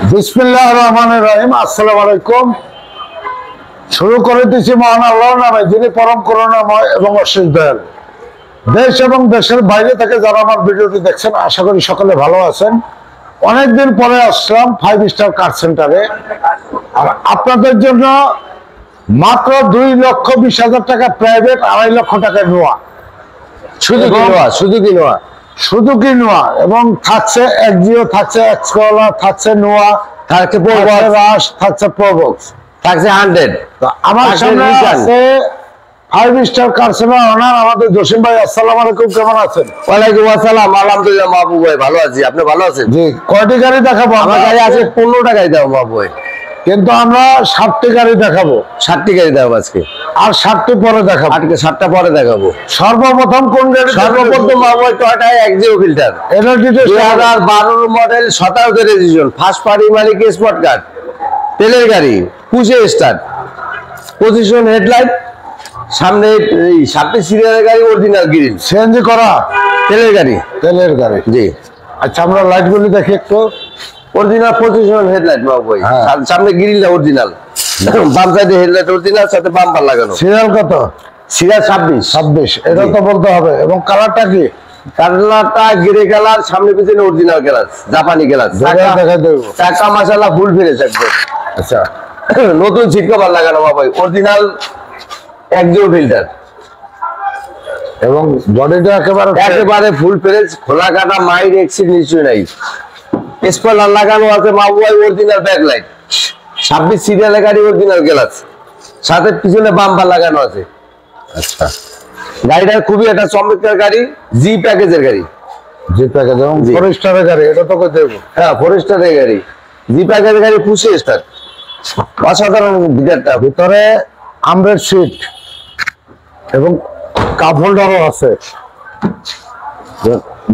বিসমিল্লাহির রহমানির রহিম। আসসালামু আলাইকুম। শুরু করে দিচ্ছি মহান আল্লাহর নামে, যিনি পরম করুণাময় এবং অশেষ দয়ালু। দেশ এবং দেশের বাইরে থেকে যারা আমার ভিডিওটি দেখছেন, আশা করি সকলে ভালো আছেন। অনেকদিন পরে আসলাম 5 স্টার কার সেন্টারে, আর আপনাদের জন্য মাত্র 2,20,000 টাকা প্রাইভেট, 2.5 লক্ষ টাকা নোয়া, শুধু কি নোয়া এবং থাকছে এক্সিও, থাকছে এক্সকলা, থাকছে নোয়া, থাকছে রাশ, থাকছে প্রবক্স, থাকছে 100। আমার সামনে আছে 5 স্টার কার সেন্টার ওনার আমাদের জসিম ভাই। আসসালামু আলাইকুম, কেমন আছেন? ওয়ালাইকুম আসসালাম, আলহামদুলিল্লাহ মাহবুব ভাই, ভালো আছি। আপনি ভালো আছেন? জি। কয়টি গাড়ি দেখাবো? আমার গাড়ি আছে 15 টাকায় দাও মাহবুব ভাই, কিন্তু আমরা 60টি গাড়ি দেখাবো। 60টি গাড়ি দাও আজকে, আর 60টি পরে দেখাবো। 60টা পরে দেখাবো। সর্বপ্রথম কোন গাড়ি? সর্বপ্রথম মাহবুব ভাই টয়োটা এক্সিও ফিল্টার, এটা 2012 মডেল, 17 রেজিস্ট্রেশন, ফার্স্ট পার্টি মালিক, স্পট কার্ড, তেলের গাড়ি, পুশে স্টার্ট, পজিশন হেডলাইট, সামনে 7টি সিরিয়ালের গাড়ি, অরিজিনাল গ্রিল, সিএনজি করা তেলের গাড়ি, তেলের গাড়ি। জি। আচ্ছা, আমরা লাইটগুলি দেখি একটু। অরিজিনাল পজিশন হেডলাইট বাবু ভাই, সামনে গ্রিলটা অরিজিনাল, বাম সাইডে হেডলাইট অরিজিনাল, সাথে বাম্পার লাগানো। সিরিয়াল কত? সিরিয়াল 26। এটা তো বলতে হবে। এবং কালারটা কি? কালারটা গ্রে কালার, সামনে পিছনে অরিজিনাল গ্লাস, জাপানি গ্লাস, দেখা দেবো। চাকা মাশাআল্লাহ ফুল ফ্রেশ একদম। আচ্ছা, নতুন সিট কভার লাগানো বাবু ভাই, অরিজিনাল এক্সিও ফিল্টার, এবং বডিটা একেবারে ফুল ফ্রেশ, খোলা কাটা, মাইর এক্সিড নিশ্চয় নাই। স্পয়লার লাগানো আছে বাবু ভাই, অরিজিনাল ব্যাকলাইট, 26 সিরিয়ালের গাড়ি, অরিজিনাল গ্লাস, সাথে পিছনে বাম্পার লাগানো আছে। আচ্ছা, গাড়িটা খুবই একটা চমৎকার গাড়ি, জি প্যাকেজের গাড়ি। জি প্যাকেজ এবং ফরেস্টারের গাড়ি, এটা তো কই দেব? হ্যাঁ, ফরেস্টারের গাড়ি, জি প্যাকেজের গাড়ি, পুশে স্টার্ট, অসাধারণ ভিতরটা। ভিতরে আমরের সিট এবং কাপ হোল্ডারও আছে।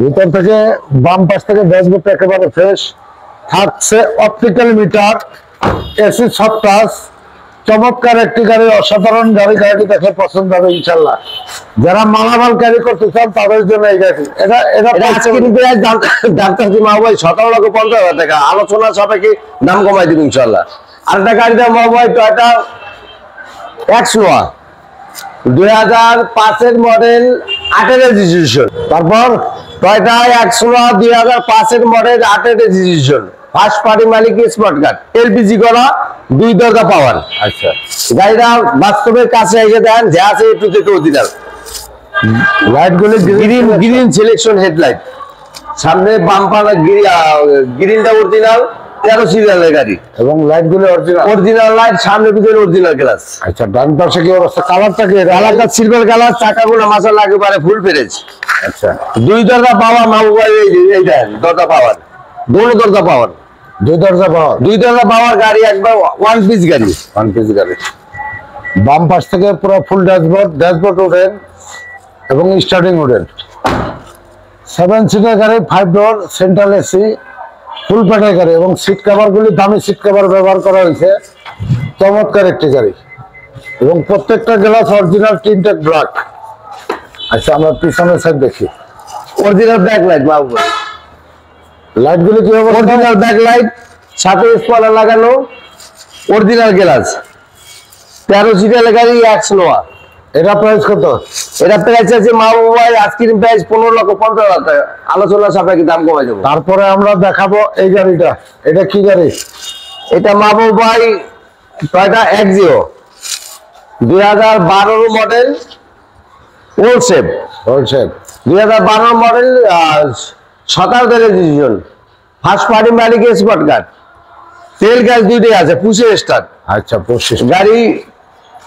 ভিতর থেকে বাম পাশ থেকে ড্যাশবোর্ডটা একেবারে ফ্রেশ, থাকছে optical metre, AC soft touch. চমৎকার একটি গাড়ি, অসাধারণ গাড়ি। গাড়িটি দেখে পছন্দ হবে ইনশাল্লাহ। যারা মালামাল ক্যারি করতে চান তাদের জন্য এই গাড়ি। এটা মাহবুব ভাই 17,50,000 টাকা, আলোচনা সাপেক্ষে দাম কমাই দিব ইনশাল্লাহ। আরেকটা গাড়ি দাম মাহবুব ভাই, টয়োটা এক্সনোয়া, 2005 মডেল, 8 রেজিস্ট্রেশন। তারপর Toyota এক্সনোয়া 2005 model, 8 registration, first party মালিক, স্পট কার্ড, এলপিজি করা, 2 দরজা পাওয়ার। আচ্ছা, গাড়িটা বাস্তবের কাছে এসে দেখেন যে আছে একটু থেকে অরিজিনাল। লাইটগুলি গ্রিন সিলেকশন হেডলাইট, সামনে বাম্পার গ্রিনটা অরিজিনাল, 13 সিরিয়ালের গাড়ি, এবং লাইটগুলি অরিজিনাল লাইট, সামনে পিছনে অরিজিনাল গ্লাস। আচ্ছা, ডান পাশে কি অবস্থা? কালারটা কি? কালারটা সিলভার কালার, চাকাগুলো মাশাআল্লাহ একেবারে ফুল ফ্রেশ। আচ্ছা, 2 দরজা পাওয়ার মাহবুব ভাই, এই দেন দরজা পাওয়ার, দুটো দরজা পাওয়ার, 2 দরজা পাওয়ার, 2 দরজা পাওয়ার গাড়ি, একবার ওয়ান পিস গাড়ি। বাম পাশ থেকে পুরো ফুল ড্যাশবোর্ড উঠেন এবং স্টার্টিং উঠেন। 7 সিটের গাড়ি, 5 ডোর, সেন্ট্রাল এসি, ফুল প্যাটের গাড়ি এবং সিট কভারগুলি দামি সিট কভার ব্যবহার করা হয়েছে। চমৎকার একটি গাড়ি এবং প্রত্যেকটা গ্লাস অরিজিনাল টিনটেড ব্ল্যাক। আচ্ছা, আমরা পিছনের সাইড দেখি। অরিজিনাল ব্যাক লাইট বাবু ভাই, লাইটগুলি কি হবে? অরিজিনাল ব্যাক লাইট, সাথে স্পয়লার লাগানো, অরিজিনাল গ্লাস, 13 সিরিয়ালের গাড়ি, এক্সনোয়া। এটা প্রাইস কত? এটা প্রাইস আছে মাহবুব ভাই, আজকের প্রাইস 15,50,000 টাকা, আলোচনা সাপেক্ষে দাম কমাই দেবো। তারপরে আমরা দেখাবো এই গাড়িটা। এটা কি গাড়ি? এটা মাহবুব ভাই Toyota Axio, 2012 model, old shape, 2012 model, 17 registration, first party মালিক, স্পট কার্ড, তেল গ্যাস দুইটাই আছে, পুশে স্টার্ট। আচ্ছা, গাড়ি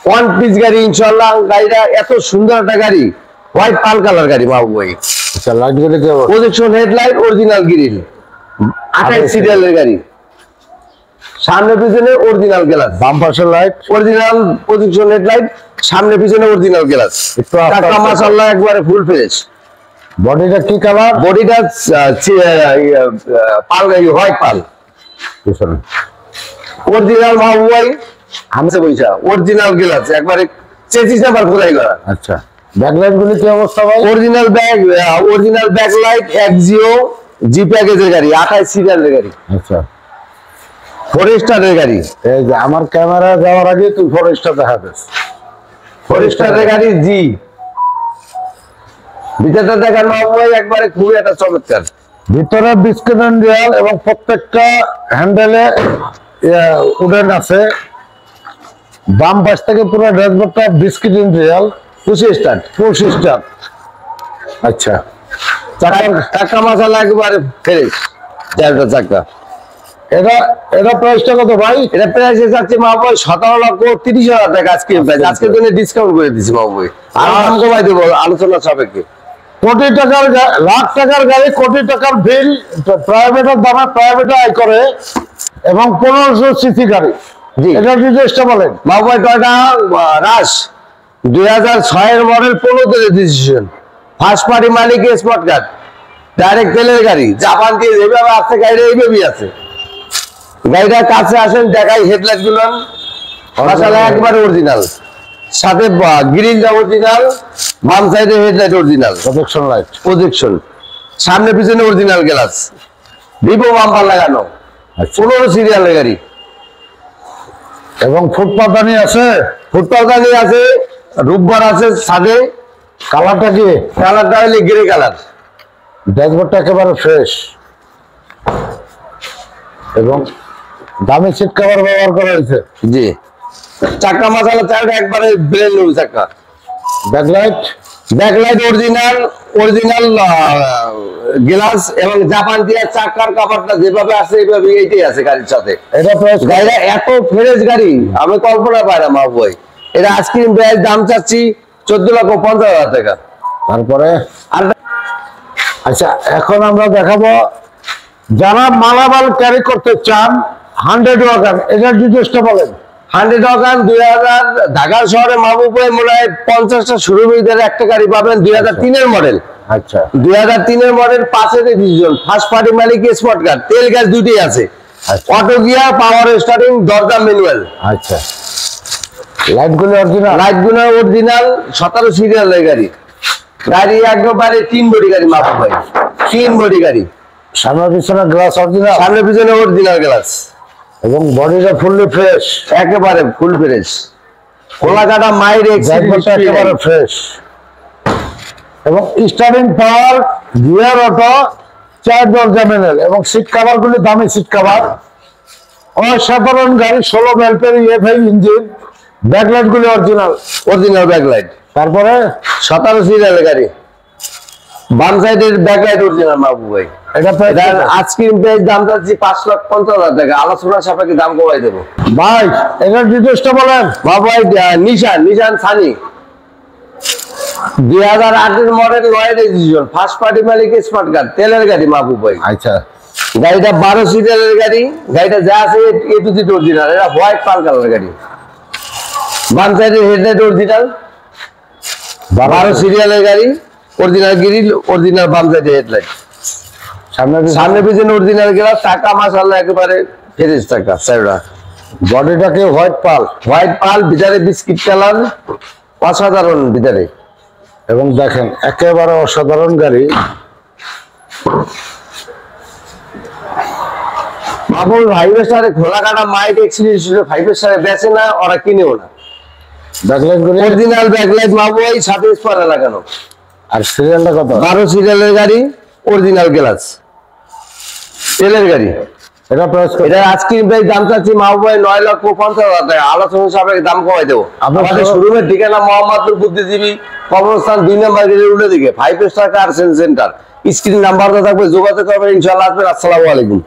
ওয়ান পিস গাড়ি ইনশাআল্লাহ। গাড়িটা এত সুন্দর একটা গাড়ি, হোয়াইট পাল কালার গাড়ি বাবু ভাই। আচ্ছা, লাইটগুলি কি? প্রজেকশন হেডলাইট, অরিজিনাল গ্রিল, 28 সিরিয়ালের গাড়ি, সামনে পিছনে অরিজিনাল গ্লাস, বাম পাশের লাইট অরিজিনাল, প্রজেকশন হেডলাইট, সামনে পিছনে অরিজিনাল গ্লাস, চাকা মাশাআল্লাহ একবারে ফুল ফ্রেশ। বডিটা কি কালার? বডিটা পাল, হোয়াইট পাল, অরিজিনাল বাবু ভাই, হামসে পয়সা, অরিজিনাল গ্লাস, একবারে চেসিস নাম্বার খোদাই করা। আচ্ছা, ব্যাকলাইট গুলি কি অবস্থা ভাই? অরিজিনাল ব্যাকলাইট, এক্সিও জি প্যাকেজের গাড়ি, 28 সিরিয়ালের গাড়ি। আচ্ছা, ফরেস্টারের গাড়ি, এই যে আমার ক্যামেরা যাওয়ার আগে তুই ফরেস্টার দেখা দিস। ফরেস্টারের গাড়ি জি। ভিতরটা দেখার মাহবুব একবারে খুবই একটা চমৎকার। ভিতরে বিস্কিট রিয়াল এবং প্রত্যেকটা হ্যান্ডেলে উডেন আছে। বাম পাশ থেকে পুরো ড্যাশবোর্ডটা বিস্কিট রিয়াল, পুশি স্টার্ট। Push start. আচ্ছা, চাকা মাসালা একবারে ফ্রেশ, চারটা চাকা। এটা প্রাইসটা কত ভাই? এটা প্রাইস যাচ্ছে মাহবুব 17,30,000 টাকা আজকের প্রাইস। আজকের জন্য ডিসকাউন্ট করে দিচ্ছি মাহবুব, আর দাম কমাই দেবো আলোচনা সাপেক্ষে। কোটি টাকার লাখ টাকার গাড়ি, কোটি টাকার বিল, প্রাইভেটের দামে প্রাইভেট আয় করে এবং 1500 সিসি গাড়ি। জি, এটা ডিটেইলসটা বলেন। মাহবুব টয়টা রাশ 2006 এর মডেল, 15 রেজিস্ট্রেশন, ফার্স্ট পার্টি মালিক, স্পট কার্ড, ডাইরেক্ট তেলের গাড়ি। জাপান দিয়ে যেভাবে আসছে গাড়িটা এইভাবেই আছে। গাড়িটার কাছে আসেন, দেখাই হেডলাইট গুলো মাশাআল্লাহ একবারে অরিজিনাল, সাথে গ্রিলটা অরিজিনাল, বাম সাইডে headlight original, protection light, projection, সামনে পিছনে অরিজিনাল গ্লাস, ভিভো বাম্পার লাগানো, 15 সিরিয়ালের গাড়ি। এবং ফুটপাতানি আছে, ফুটপাতানি আছে, রূপবার আছে সাথে। কালারটা কি? কালারটা হলে গ্রে কালার। ড্যাশবোর্ডটা একেবারে ফ্রেশ এবং দামি সিট কভার ব্যবহার করা হয়েছে। জি, চাকা মাসালা চারটা একবারে ব্রেন নিউ চাকা। Backlight, backlight original, original glass এবং জাপান দিয়ে চাকার কাভারটা যেভাবে আছে এইভাবে এইটাই আছে গাড়ির সাথে। এটা প্রাইস গাড়িটা এত ফ্রেশ গাড়ি আমি কল্পনা পাই না মাহবুব ভাই। এটা আইসক্রিম প্রাইস দাম চাচ্ছি 14,50,000 টাকা। তারপরে আর আচ্ছা, এখন আমরা দেখাবো যারা মালামাল ক্যারি করতে চান 100 ওয়াগন, এটার ডিটেইলসটা বলেন। 100 ওয়াগন 2000 ঢাকা শহরে মাহবুব ভাই মনে হয় 50টা শোরুমের ভিতরে একটা গাড়ি পাবেন। 2003 এর মডেল, আচ্ছা 2003 এর মডেল, 5 এর ডিভিশন, ফার্স্ট পার্টি মালিক, স্পট কার, তেল গ্যাস দুটোই আছে, আচ্ছা। অটো গিয়ার, পাওয়ার স্টার্টিং, দরজা ম্যানুয়াল। আচ্ছা, লাইটগুলো অরিজিনাল, লাইট গুলো অরিজিনাল, 17 সিরিয়ালের গাড়ি। গাড়ি একেবারে 3 বডি গাড়ি মাহবুব ভাই, 3 বডি গাড়ি। সামনে পিছনে গ্লাস অরিজিনাল, সামনে পিছনে অরিজিনাল গ্লাস এবং বডিটা ফুললি ফ্রেশ, একেবারে ফুল ফ্রেশ। খোলা কাটা মাইর ড্যাশবোর্ডটা একেবারে ফ্রেশ এবং স্টার্টিং পাওয়ার, গিয়ার অটো, 4 দরজা ম্যানুয়াল এবং সিট কভার গুলি দামি সিট কভার। অসাধারণ গাড়ি, 16 এলপির EFI ইঞ্জিন, ব্যাকলাইট গুলি অরিজিনাল, অরিজিনাল ব্যাকলাইট। তারপরে 17 সিরিয়ালের গাড়ি, বাম সাইডের ব্যাকলাইট অরিজিনাল মাহবুব ভাই। এটা প্রায় এটার আইসক্রিম প্রাইস দাম চাচ্ছি 5,50,000 টাকা, আলোচনা সাপেক্ষে দাম কমাই দেবো। ভাই এটার ডিটেইলসটা বলেন। মাহবুব ভাই নিশান সানি 2008 এর মডেল, 9 রেজিস্ট্রেশন, ফার্স্ট পার্টি মালিক, স্মার্ট কার্ড, তেলের গাড়ি মাহবুব ভাই। আচ্ছা, গাড়িটা 12 সিরিয়ালের গাড়ি। গাড়িটা যা আছে এ টু জেড অরিজিনাল। এটা হোয়াইট পাল কালারের গাড়ি, বাম সাইডের হেডলাইট অরিজিনাল, 12 সিরিয়ালের গাড়ি, অরিজিনাল গ্রিল, অরিজিনাল বাম সাইডের হেডলাইট, সামনে পিছনে অরিজিনাল গ্লাস, টাকা মাশাআল্লাহ একেবারে ফ্রেশ টাকা। সাইডা বডিটাকে হোয়াইট পাল, হোয়াইট পাল, ভিতরে বিস্কিট কালার, অসাধারণ ভিতরে। এবং দেখেন একেবারে অসাধারণ গাড়ি। মাহবুব 5 স্টারে খোলা কাটা মাইক এক্সিলিশ 5 স্টারে বেচে না, ওরা কিনেও না। ব্যাকলাইট গুলি অরিজিনাল ব্যাকলাইট মাহবুব ভাই, সাথে স্পয়লার লাগানো। আর সিরিয়ালটা কত? 12 সিরিয়ালের গাড়ি, অরিজিনাল গ্লাস, তেলের গাড়ি। এটা প্রাইস কত? এটা আইসক্রিম প্রাইস দাম চাচ্ছি মাহবুব ভাই 9,50,000 টাকা, আলোচনা সাপেক্ষে দাম কমাই দেবো। আমাদের শোরুমের ঠিকানা মোহাম্মদপুর বুদ্ধিজীবী কবরস্থান 2 নম্বর গেটের উল্টো দিকে, 5 স্টার কার সেন্টার। স্ক্রিন নাম্বারটা থাকবে, যোগাযোগ করবেন ইনশাআল্লাহ। আসবেন। আসসালামু আলাইকুম।